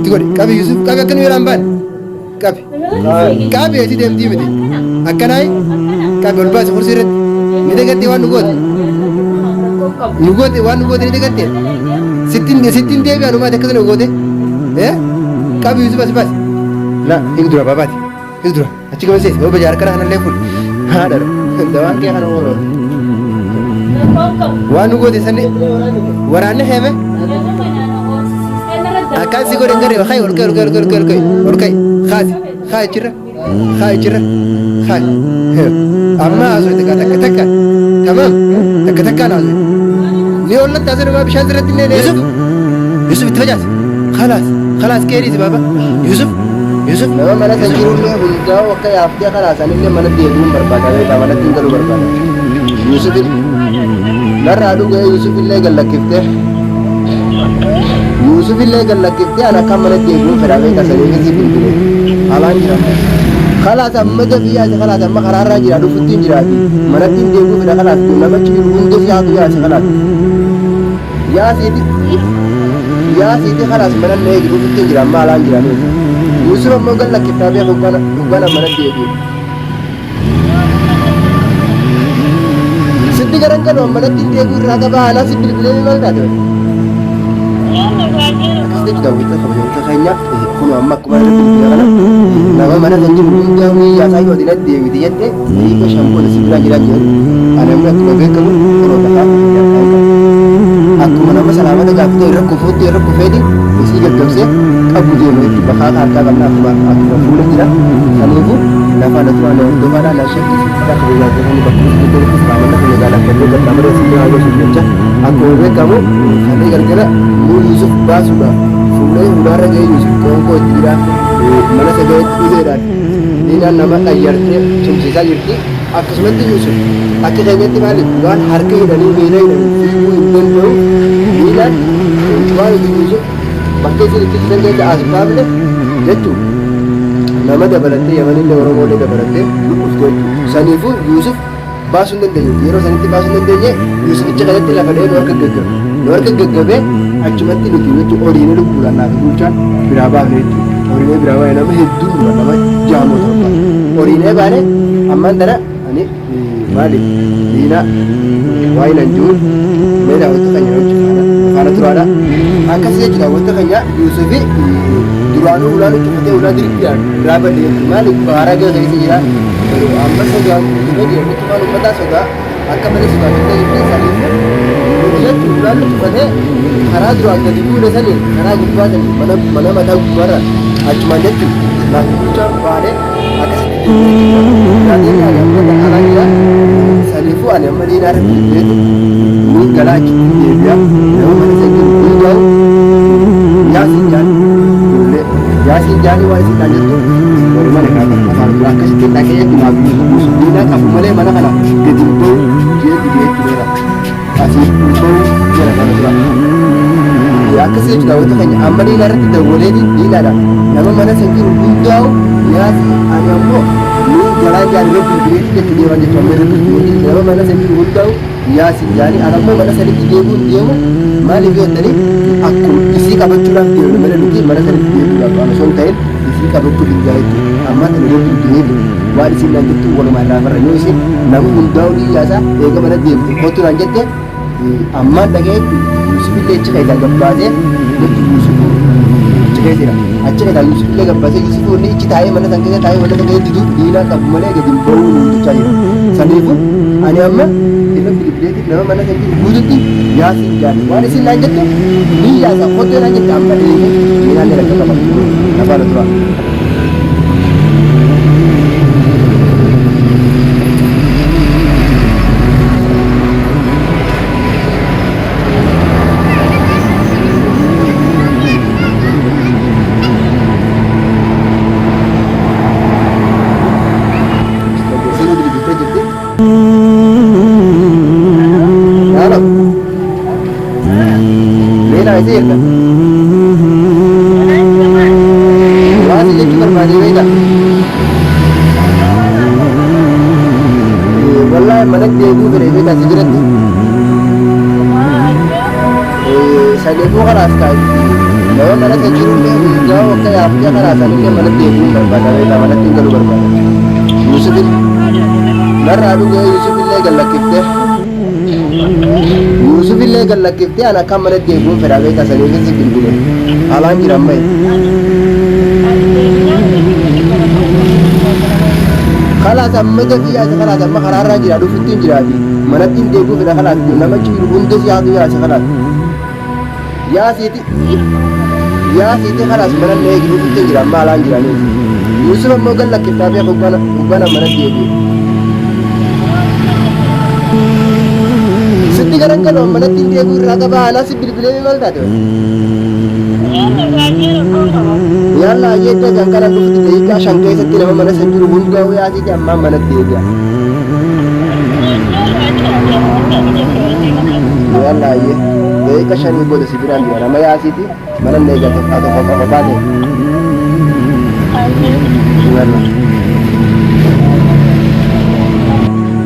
تقول كابي يوسف كابي كن يلعب بان كابي يجي دم ديمتي أكناي كابي الباس خرسيرت ندقتي وان نقود وان نقود ندقتي ستين ديبي أنا ما تكذب نقوده إيه كابي يوسف بس لا يقدر باباتي يقدر أشيك بس هو بجار كنا هنالله فل هذا دوان كي هنو وان نقود إسني ورانه هم أكان سيقول إنكري وخاي وركاي خاي جرا أما أزوج تكا تمام تكا نازل نيول لا تازر ما بيشان زرت لي يوسف تفجأ خلاص كيريز بابا يوسف لما مانا تنجرون له بنتا وكاي أفتيا خلاص أنا اللي مانا ديدون بربادا ويتا مانا تنجرو بربادا يوسف لا رادو جاي يوسف اللي قال لك كيفته يوسف اللي قال لك كيفته أنا كم مانا ديدون فراوي كسرين كذي بنتي حالان جرا خلاص أما جبيا خلاص أما قرار راجع دو فتين جرادي مانا تين ديدون فرا خلاص لما تجي بنتو في هذا يا خلاص يا سيدي خلاص مانا نيجي دو فتين جرا ما حالان جرا يوسف أما قال لك كيفته بيا كوكانا مانا ديدون सिद्धि करण का नॉर्मल है तीन एक उड़ रहा था बाहर ना सिद्धि बिल्कुल नहीं मिलता था सिद्धि तो वही तो खबर तो खाइया कुनो अम्मा कुमार बिल्कुल ना नवा mana संजीव बिल्कुल हुई या साइड होती ना देवी दिए थे यही को शंभू ने सिद्धि राजी राजी अरे मैं तुम्हें बेक करूँ करो बता aku mana masalah mana jawab tu irak kufedi isi jadwal se aku je mai bakal harga karena aku boleh tidak kalau ibu dapat ada tuan ada mana ada syek kita kerja dengan bagus itu selama nak menjaga kerja dan nama resmi ada sudah aku beri kamu kali kerja mu Yusuf basuda sudah udara gaya Yusuf kau tidak mana saja itu dia ini nama ayarnya cuma saja jadi aku sebentar Yusuf aku kayaknya tiba-tiba bukan harga ini beda ini itu Milan, jual di Yusuf, pakai sedikit saja asbab le, jatuh. Nama dah berarti, yang mana orang boleh dah berarti, Yusuf. Sanifu Yusuf, basun dan dia, hero saniti basun dan dia, Yusuf itu kalau tidak ada luar kegagalan, cuma tidak itu orang itu bukan nak bukan berapa itu, orang ini berapa yang nama itu nama jamu apa, orang ini mana, aman dara, ani balik, dina, wine and june, mereka itu kan yang Karena turada, angkat saja kita waktu kaya Yusufi turanu ulan itu kita ulan diri dia, berapa dia kembali bahara dia dari sini ya, baru ambil saja kita dia itu malu pada saja, angkat pada saja kita itu salib, dia ulan itu pada hara turun jadi pun salib, hara gua jadi mana mata gua cuma jadi, nah kita bahare, angkat jadi ada pada hara dia, salifu ada mana dia ada itu. Kalau dia nama mana saja dia Yasin jadi wajib tanya tu dari mana kata apa kasih kita kaya di nabi dia kamu mulai mana kana jadi tu dia kira kasih tu kira kana ya kasih juga itu kan ambil lara tidak boleh di lara nama mana saja dia Yasin ayammu ni jalan jalan dia dia wajib comer nama mana saja dia Yasin jadi alammu mana saja dia mu malik itu tadi aku isi kabar curang dia mana lagi mana saja dia kalau sontain isi kabar tu dia itu amat dia dia waris ini itu kalau mana orang itu sih namun undau dia jasa ega mana dia foto lanjut dia amat lagi Yusuf itu cakap dalam bahasa itu Yusuf cakap sih aceh dalam Yusuf lagi bahasa Yusuf ini citai mana tangga citai mana tangga itu dia tak mana jadi bau itu cahaya sanifu ane amma Bila nama mana saja wujudnya Yasin jadi waris ini lanjut tu dia jasa foto lanjut tambah ini ada lagi apa tu ऐसे ही वहाँ से जेकी बर्बादी हुई था वल्ला मनक देवू फिर एक था सिगरेट साइड को का रास्ता है nama mana kan jiru illee hundaa akka yaaftee karaa isaanii illee manatti eeguun barbaada beekaa manatti hin galu barbaada. Yuusufin narraa dhugee Yuusufillee gallakkiftee Yuusufillee gallakkiftee an akka manatti eeguun fedhaa beekaa saniifis bilbile haalaan jiran bahe. Kalaas amma gadi yaasa kalaas amma karaarraa jira dhufutti hin jiraati manatti hin deebi'uu fedha kalaas nama jiru hunda siyaatu yaasa kalaas yaasiiti kalaas mana eegi dhufutti hin jira amma haalaan jiranii Yuusuf ammoo gallakkiftaa fi kubbana manatti deebi'u sitti garan galoo manatti hin deebi'u irraa qaba haalaa si bilbilee maal taate yalla yedda kan kana dhufutti deebi'aa shan keessatti nama mana san jiru hundaa yaasiiti amma manatti deebi'a yalla deebi'a shanii booda si biraan jira nama yaasiiti mana eegate haa tokko qaba baate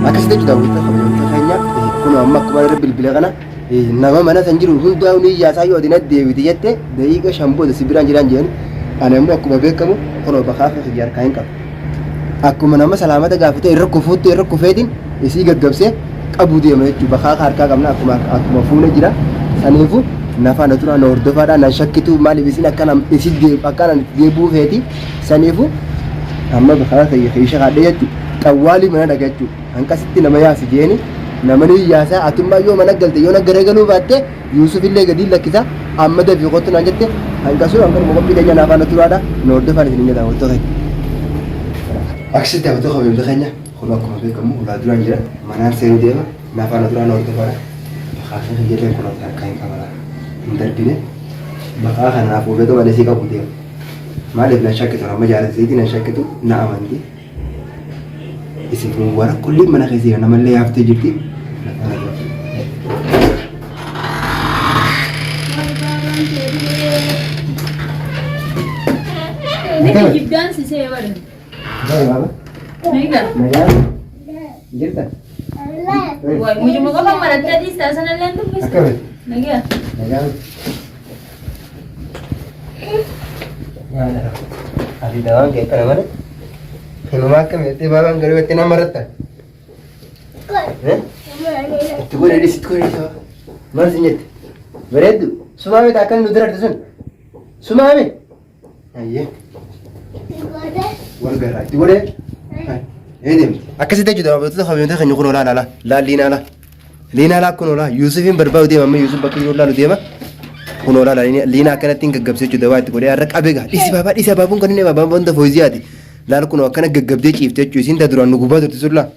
akkasitti daawwitta kabajamtoota keenya kun amma akkuma irra bilbila kana nama mana san jiru hundaa ni iyaasaa yoo adina deebiti jette daqiiqa shan booda si biraan jiraan jedhan ana immoo akkuma beekamu kunoo bakaa fi xiyyaar kaa'in qaba akkuma nama salaamata gaafate irra kufuutti irra kufeetiin isii gaggabsee qabuu deema jechuudha bakaa harkaa qabna akkuma fuula jira saniifu nafa na tura na hordofaadha na shakkitu maaliif isin akkana isi akkana deebuu feeti saniifu amma bakaa keessa kaadhe jechuudha xawwaalii mana dhagachu hanqasitti nama yaasi jeeni namni yaasaa atummaa yoo mana galte yoo nagare galuu baatte Yuusuf illee gadi lakkisa amma dafii qottu naan jette hanqasuu hanqar moqophii keenya naafaan turaadha na hordofaan isin jedha wattoo keenya akkasitti wattoo kabajamtoota keenya kun akkuma beekamu ulaa duraan jira manaan seenuu deema naafaan turaa na hordofaadha bakaa keessa jedhee kun harkaa hin qabala hin darbine bakaa kanaaf hubeetu malee sii qabu deema maaliif na shakkitu amma jaallatisiiti na shakkitu na amanti isin wara kulli mana keessa namallee yaaftee jirti Nika jibdaan sisee badan. Baba. Nika. Nagaan. Jirta. Wah, mujur muka bang mana tadi sana lain tu bisa. Akka. Nagaan. Nagaan. Yaala. Ati dawaan kee kana mara. Hinumaa akkamitti baabaan garuu itti nama maratta. Itti godhadhi sitti godhadhi maal sin jette bareeddu sumaame taa akkan nu diratti sun sumaame ayyee wal garraa itti godhee eedem akkasitti jechuudha waantota kabajamtoota keenya kun olaa laala liinaa laa kun olaa Yuusufiin barbaadu deema amma Yuusuf bakka jiru laalu deema kun olaa liinaa akkanatti hin gaggabsee jechuudha waa itti godhee har'a qabee gaa dhisi abaabuun kan inni abaabaan wanta fooyiziyaati laal kun akkana gaggabdee ciifte jechuudha isiin taa duraan nu gubbaa turte sun laa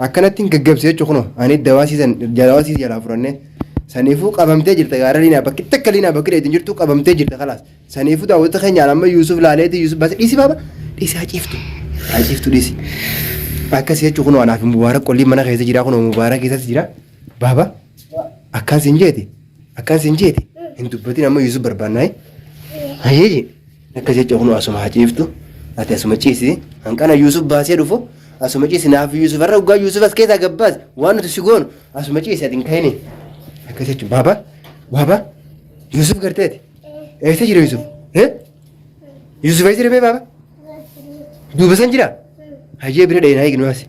akkanatti hin gaggabsee jechuudha kun ani dawaasiisan jalaa furannee saniifuu qabamtee jirta gaara liinaa bakki takka liinaa bakki dheetiin jirtu qabamtee jirta khalaas saniifuu daawwata keenyaan amma Yuusuf laaleeti Yuusuf bas dhisi baaba dhisi haa ciiftu dhisi akkasii jechuudha kun anaaf mubaarak qolli mana keessa jira kun mubaarak keessatti jira baaba akkaan siin jeeti hin dubbatiin amma Yuusuf barbaannaa hayyeeji akkasii jechuudha kun asuma haa ciiftu ati asuma ciisi hanqana Yuusuf baasee dhufu asuma ciisi naaf Yuusuf irra ugaa Yuusuf as keessaa gabbaas waan nuti si goonu asuma ciisi ati hin ka'ini akkasii jechuudha baaba Yuusuf garteeti eessa jira Yuusuf Yuusuf eessa jira baaba duuba san jira hayyee bira dhayinaa eegi nuyaasi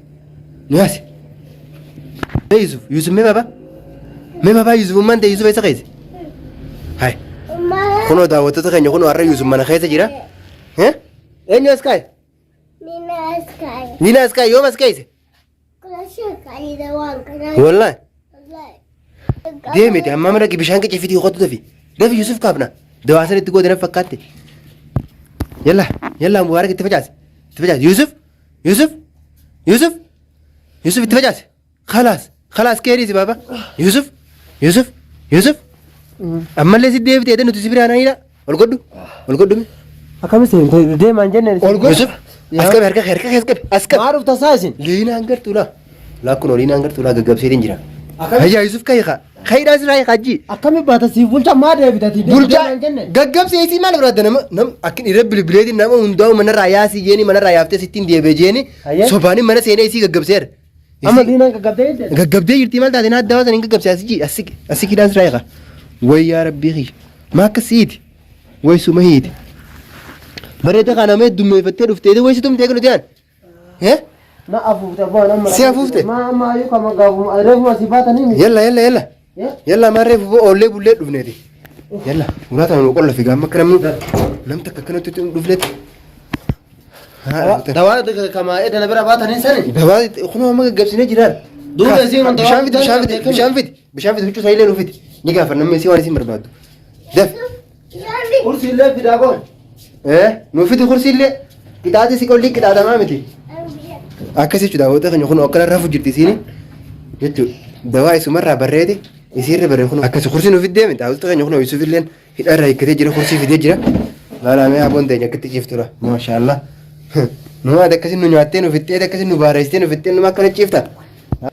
Yuusuf mee baaba Yuusuf ummaan ta'e Yuusuf eessa keessa hay kunoo daawwattoota keenya kunoo har'a Yuusuf mana keessa jira eenyu as kaa'e Nina askai yoom as keessa wallahi deemite amma mana bishaan qicee fitii qotu dafi Yuusuf kaafna dawaasan itti godina fakkaatte yalla mubaarak itti facaase Yuusuf itti facaase khalaas keeriisi baaba Yuusuf ammallee si deebite edda nuti si biraanidha ol godhu Akamis deemaan jenne Yuusuf harka askab maaruf tasaasin liinaan gartuula laakkunoo liinaan gartuula gaggabseetiin jira hayyaa Yuusuf kayiidhaas irraa hajji akkami baata siif bulcha maa deebitati bulchaa gaggabseetii maal biraadda nama akkin irra bilbileetiin nama hundaa'u manarraa yaasii jeeni manarraa yaaftee sittiin deebee jeeni sobaanii mana seenee isii gaggabseera amma liinaan gaggabdee jirtii maal taate naaddaa waasan hin gaggabsee asii kiidhaan irraa hiika wayyaa rabbii kiyya maa akkasiiti Waysu mahiiti. Bareeda kana mee dummeeffattee dhuftee waysi tumtee kan nuti aan. Na afuufte abbaan amma. Si afuufte? Ma yoo kama gaafuma reefuma si baatanii. Yalla marree fufoo oollee bullee dhufneeti. Yalla muraata nu qolla figaa amma akka namni takka kanatti dhufneeti. Dawaa kama edana bira baatanii sani. Dawaa kunoo amma gaggabsinee jiraan. Duuba isiin on bishaan fiti huccuu saayillee nuufiti. Ni gaafa namni isii waan isiin barbaaddu. Daf. Kursiillee fidaa koon. Nuufiti kursiillee qixaati si qolli qixaatamaa miti. Akkas jechuudha daawwata keenya kun akkana rafu jirti isiin jechuudha. Dawaa isumarraa barreete isiirra barree kun akkas kursii nuufit deeme daawwata keenya kun Yuusufilleen hidharraa hiikkatee jira kursii fidee jira. Laalamee aboon teenya akkatti ciiftura maashaallah. Numa akkasiin nu nyaattee nuufittee akkasiin nu baareessitee nuufittee numa akkana ciifta.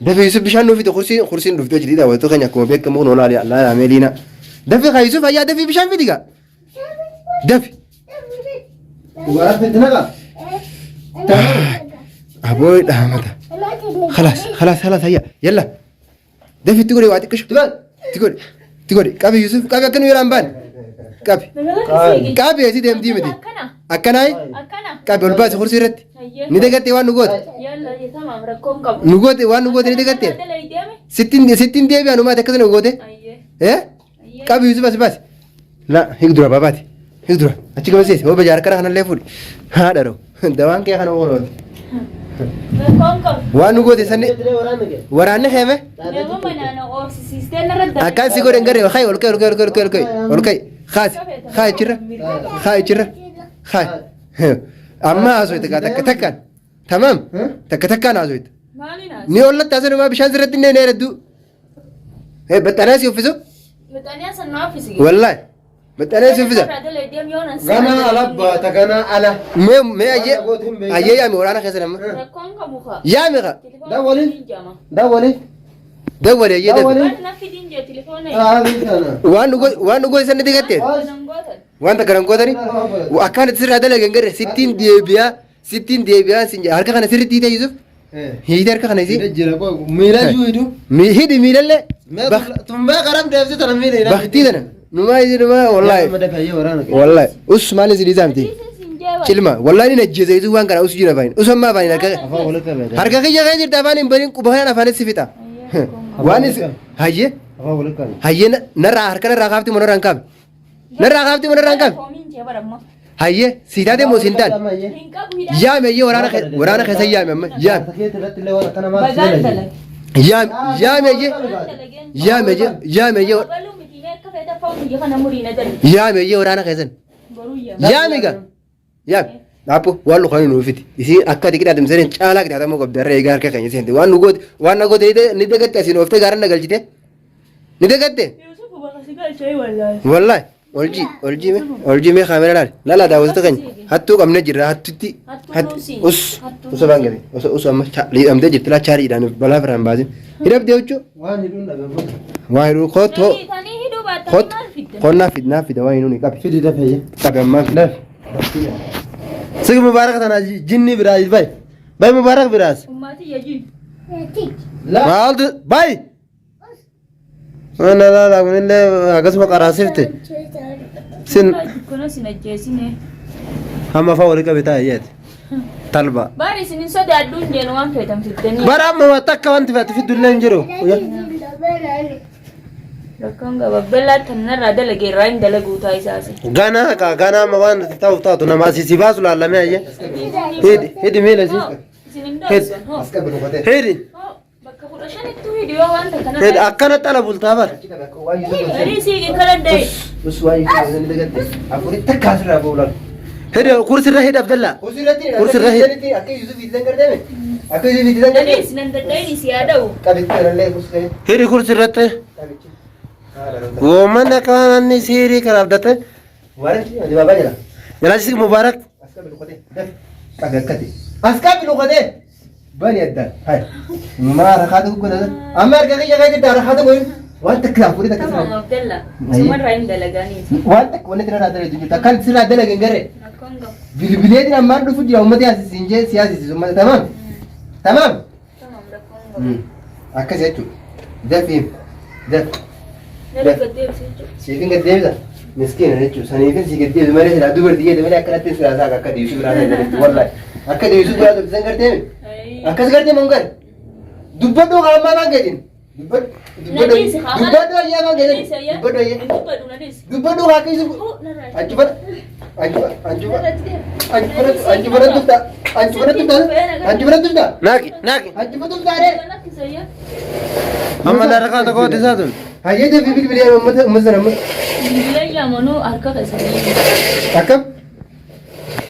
Dafee Yuusuf bishaan nuufite kursiin dhuftee jirti daawwata keenya akkuma beekamu kun laalamee liina. Dafee kaa Yuusuf ayyaa dafee bishaan fidi gaa. Dafi. Waa fitnaqa. Aboo dhaamata. Khalaas hayya yalla. Dafi itti godhe waa xiqqishu. Itti godhe qabi Yuusuf qabi akka nu yeraan baan. Qabi asii deemtii miti. Akkanaa qabi ol baase kursii irratti. Ni dagattee waan nu goote. Nu goote waan nu goote ni dagattee. Sittiin deebi'aa numaati akkasii nu goote. Qabi Yuusuf as baase. La higdura baabaati. Higdura achi gaba seese hoo bajaar kana kanallee fuudhi. Haadha dhoo dawaan kee kana ooloote. Waan nu goote sanni waraanni heeme. Akkaan si godhe garee kaayi ol kaayi kaayi chirra amma haasofte kaa takkaan tamaam takkaan haasofte. Ni ollatti haasofte maa bishaan sirratti inni hedduu. Baxxanaa si uffisu. Wallaahi. Baxxanee suufisa. Gana ala baata gana ala. Mee ayyee yaame waraana keessa nama. Yaame ka. Dawwali ayyee dafi. Waan dhugoo isa ni digattee. Waan takka nan gootani. Akkaan itti sirraa dalagan garee sittiin deebi'aa harka kana sirriitti hiitee Yuusuf. Hiitee harka kana isii. Miila juudu. Hidhi miilallee. Tumbee qaram deebisee tana miila. Baktii tana. Numaa wallahi us maalis dhiisaamti cilma wallahi ni najjeesa isu waan kana us jira fayin us ammaa fayin harka kiyya kan jirta afaan hin bariin quba kanaan afaanis fixa waan hayyee narraa harka narraa kaafti moo narraa hin kaabe hayyee siitaa deemoo siin taan yaame iyyee waraana keessa yaame amma yaame iyyee yaame iyyee waraana keessan yaame gaa yaame dhaabbo waan lukaan nuufiti isiin akka ati qidhaate miseen caalaa qidhaatamoo qabdi harree eegaa harka keenya seente waan na goote ni dagatte asiin ooftee gaara na galchite ni dagatte wallaahi oljii mee kaamera laala daawwattoota keenya hattuu qabne jirra hattutti usa baan gate usa amma liidhamtee jirti laa chaariidhaan balaa firaan baasin hidhabdee jechuu waan hidhuu kootoo qonnaa fida waan hinuuni qabi Fidi dafee. qabi ammaa Daf. Sigi mubaarak tana jinni biraas bay mubaarak biraas. Maaltu bay. Mana la kunillee akkasuma qaraasifte. Hamma fa'aa walii qabeetaa ayyaati. Talba. Bari sinin sodaadduun jedhu waan feetamsiftanii. Bara amma takka wanti fe'ate fiddullee hin jiru. Rakkoon gabaabellaa tanarraa dalagee irraa hin dalaguu taasisaasi. Gana amma waan ta'uuf taatu nama asii baasu laallamee ayya. Hidi miila si. Hidi. Bakka 15 hidi yoo wanta kana. Hidi akkana xala bultaa bara. Hidi siigi kala dee. Hidi kursirra hidi Abdalla. Kursirra hidi. akka Yuusuf itti dangardeeme akka Yuusuf itti dangardeeme. Hidi sinan dadhaini si yaada'u. Qabitti kanallee kursirra. Hidi kursirratti. Womanna kananni sirii kan abdate. Mubarak adi baabaa jira. Jalaasi mubaarak. Askabi luqatee. Qabi akkati. Askabi luqatee. Bani addaan. Hai. Maa rakkaata gugguudhaan. Amma erga kiyya kee jirta rakkaata goyin. Waan takka fuudhee takka Tamam Abdalla. Sumarraa hin dalagaanii. Waan takka wanni tira dhaadala jechuudha. Takkaan sirraa dalagan garee. Rakkoon gabu. Bilbileetiin ammaan dhufu jira uummata yaasisiin jee siyaasisiis uummata tamam. Tamam rakkoon gabu. Akkas jechuudha. Dafiim. Daf. Nala gaddeebisee jechuudha. Siifin gaddeebisa. Miskiina jechuun saniifin si gaddeebi malee silaa dubartii jedhe malee akkanatti silaa isaa akka deebisu biraa ta'e jedhetti wallahi akka deebisu biraa ta'e san gartee akkas gartee mun gar dubbadhu qaama kan gadin dubbadhu ayyaa kan gadin dubbadhu ayyaa dubbadhu akka isu anjubara tufta anjubara tufta Naaki. anjubara tufta dee Amma daraqaa tokko isaa tun. hayyee deebii bilbilee ummata ummata sana Bilayya manuu harka keessanii. akkam